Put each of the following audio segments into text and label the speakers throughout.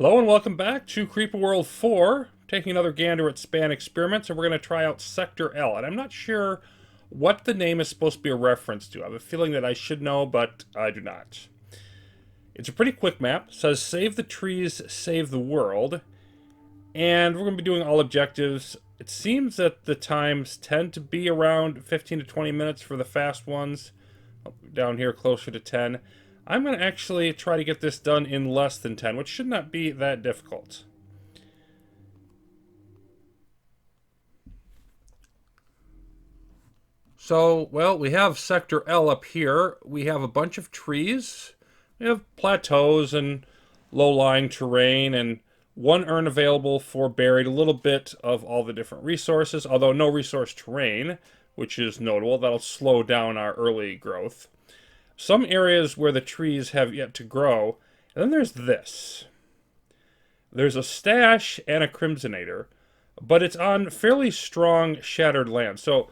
Speaker 1: Hello and welcome back to Creeper World 4, taking another gander at Span Experiments, and we're going to try out Sector L. And I'm not sure what the name is supposed to be a reference to. I have a feeling that I should know, but I do not. It's a pretty quick map. It says save the trees, save the world. And we're going to be doing all objectives. It seems that the times tend to be around 15 to 20 minutes for the fast ones. Down here closer to 10. I'm going to actually try to get this done in less than 10, which should not be that difficult. So, well, we have Sector L up here. We have a bunch of trees. We have plateaus and low-lying terrain and one urn available for buried, a little bit of all the different resources, although no resource terrain, which is notable. That'll slow down our early growth. Some areas where the trees have yet to grow. And then there's this. There's a stash and a crimsonator, but it's on fairly strong shattered land. So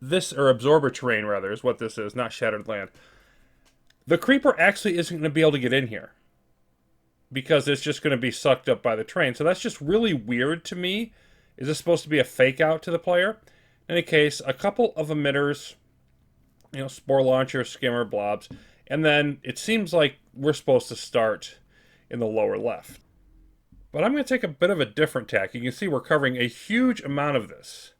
Speaker 1: this, or absorber terrain rather, is what this is, not shattered land. The creeper actually isn't going to be able to get in here because it's just going to be sucked up by the terrain. So that's just really weird to me. Is this supposed to be a fake out to the player? In any case, a couple of emitters, spore launcher, skimmer, blobs. And then it seems like we're supposed to start in the lower left. But I'm going to take a bit of a different tack. You can see we're covering a huge amount of this.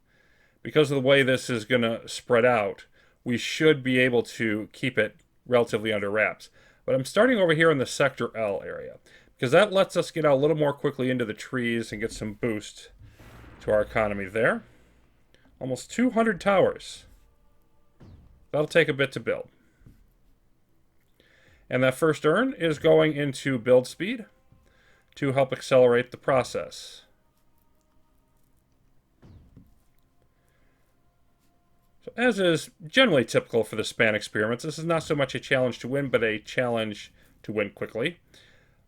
Speaker 1: Because of the way this is going to spread out, we should be able to keep it relatively under wraps. But I'm starting over here in the Sector L area, because that lets us get out a little more quickly into the trees and get some boost to our economy there. Almost 200 towers. That'll take a bit to build. And that first urn is going into build speed to help accelerate the process. So as is generally typical for the Span Experiments, this is not so much a challenge to win, but a challenge to win quickly.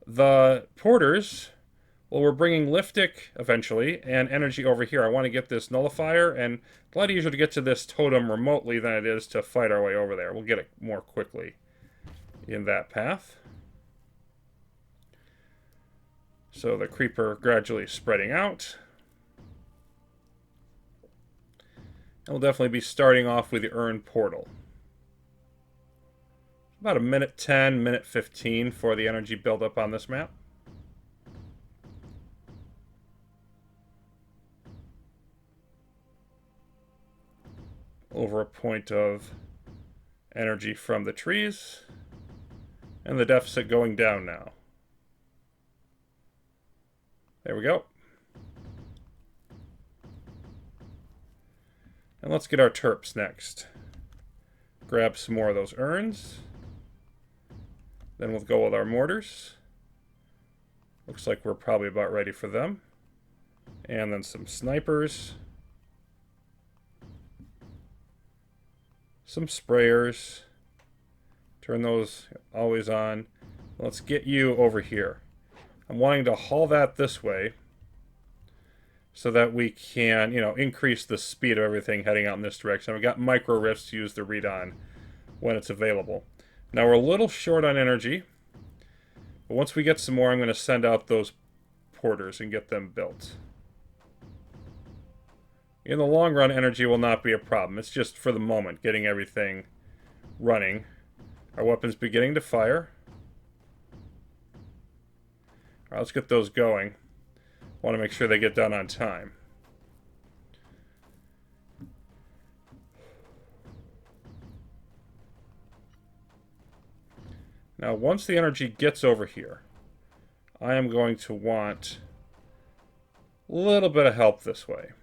Speaker 1: The porters, well, we're bringing Liftic eventually, and energy over here. I want to get this nullifier, and it's a lot easier to get to this totem remotely than it is to fight our way over there. We'll get it more quickly in that path. So the creeper gradually spreading out. And we'll definitely be starting off with the urn portal. About a minute 10, minute 15 for the energy buildup on this map. Over a point of energy from the trees. And the deficit going down now. There we go. And let's get our terps next. Grab some more of those urns. Then we'll go with our mortars. Looks like we're probably about ready for them. And then some snipers. Some sprayers. Turn those always on. Let's get you over here. I'm wanting to haul that this way so that we can, increase the speed of everything heading out in this direction. I've got micro rifts to use the read on when it's available. Now we're a little short on energy, but once we get some more, I'm going to send out those porters and get them built. In the long run, energy will not be a problem. It's just for the moment, getting everything running. Our weapon's beginning to fire. Alright, let's get those going. Want to make sure they get done on time. Now, once the energy gets over here, I am going to want a little bit of help this way.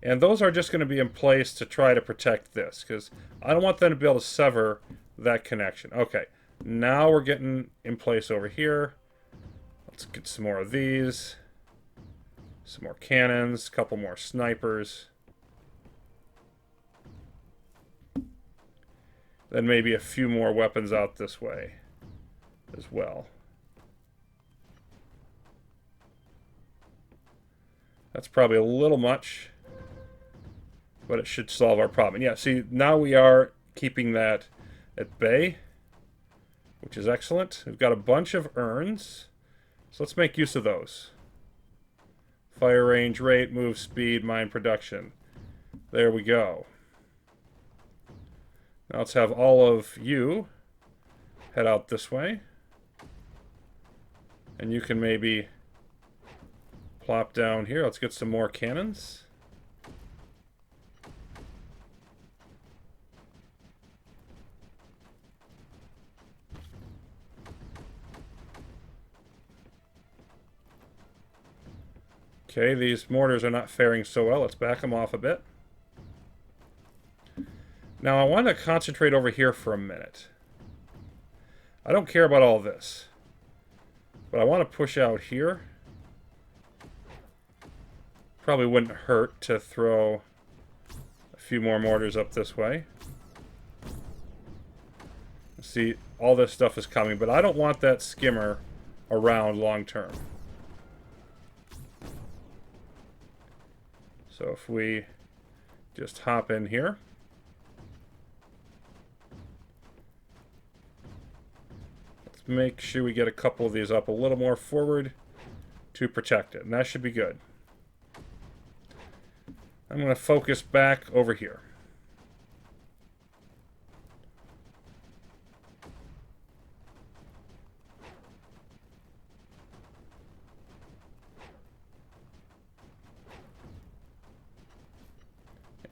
Speaker 1: And those are just going to be in place to try to protect this, because I don't want them to be able to sever that connection. Okay, now we're getting in place over here. Let's get some more of these. Some more cannons, a couple more snipers. Then maybe a few more weapons out this way as well. That's probably a little much, but it should solve our problem. And yeah, see, now we are keeping that at bay, which is excellent. We've got a bunch of urns. So let's make use of those. Fire range, rate, move speed, mine production. There we go. Now let's have all of you head out this way. And you can maybe plop down here. Let's get some more cannons. Okay, these mortars are not faring so well. Let's back them off a bit. Now I want to concentrate over here for a minute. I don't care about all this, but I want to push out here. Probably wouldn't hurt to throw a few more mortars up this way. See, all this stuff is coming, but I don't want that skimmer around long term. So if we just hop in here. Let's make sure we get a couple of these up a little more forward to protect it. And that should be good. I'm going to focus back over here.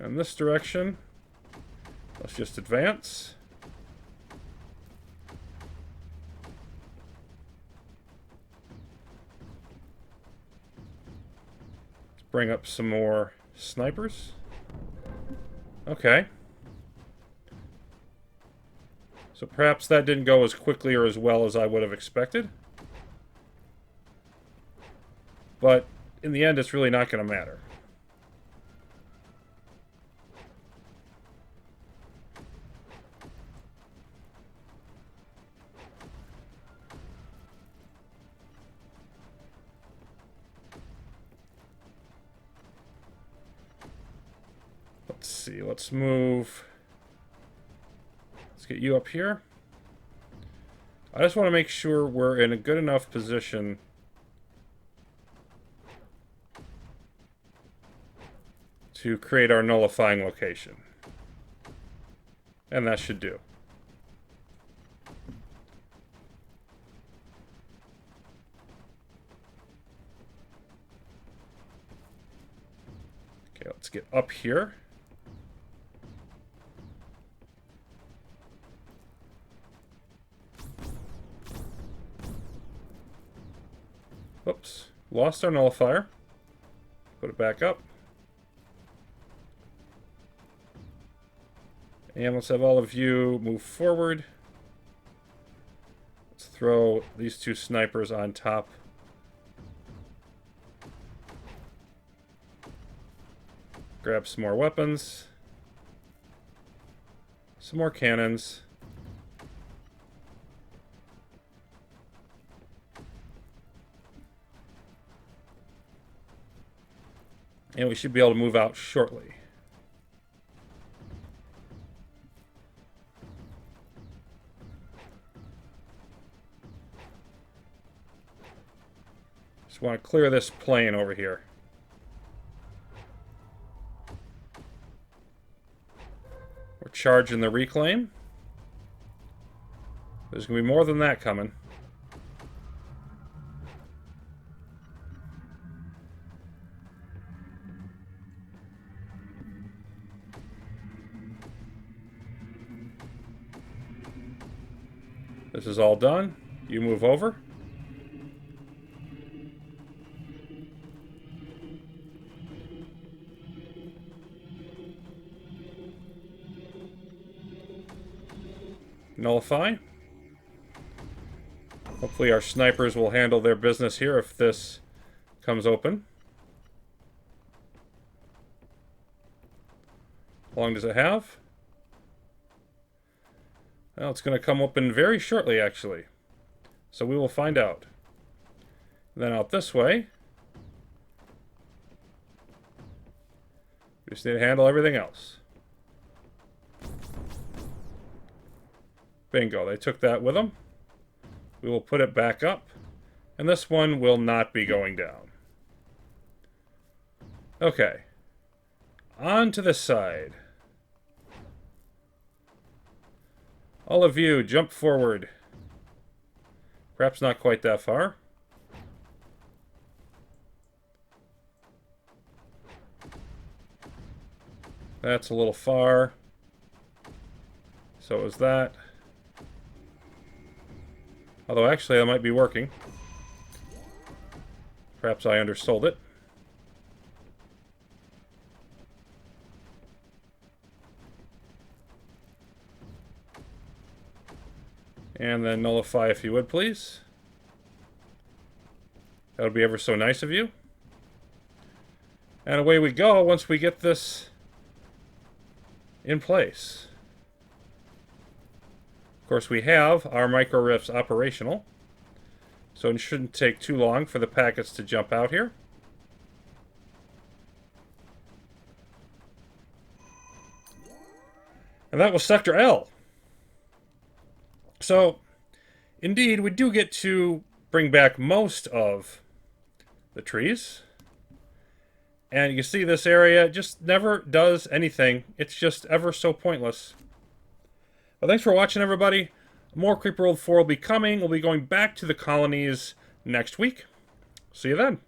Speaker 1: In this direction, let's just advance. Let's bring up some more snipers. Okay. So perhaps that didn't go as quickly or as well as I would have expected. But in the end, it's really not going to matter. Let's see, let's move. Let's get you up here. I just want to make sure we're in a good enough position to create our nullifying location. And that should do. Okay, let's get up here. Whoops, lost our nullifier. Put it back up. And let's have all of you move forward. Let's throw these two snipers on top. Grab some more weapons. Some more cannons. And we should be able to move out shortly. Just want to clear this plane over here. We're charging the reclaim. There's going to be more than that coming. This is all done. You move over. Nullify. Hopefully our snipers will handle their business here if this comes open. How long does it have? Well, it's going to come open very shortly, actually. So we will find out. Then out this way. We just need to handle everything else. Bingo, they took that with them. We will put it back up. And this one will not be going down. Okay. On to the side. All of you, jump forward. Perhaps not quite that far. That's a little far. So is that. Although actually that might be working. Perhaps I undersold it. And then nullify if you would, please. That would be ever so nice of you. And away we go once we get this in place. Of course, we have our micro rifts operational. So it shouldn't take too long for the packets to jump out here. And that was Sector L. So, indeed, we do get to bring back most of the trees. And you can see this area just never does anything. It's just ever so pointless. Well, thanks for watching, everybody. More Creeper World 4 will be coming. We'll be going back to the colonies next week. See you then.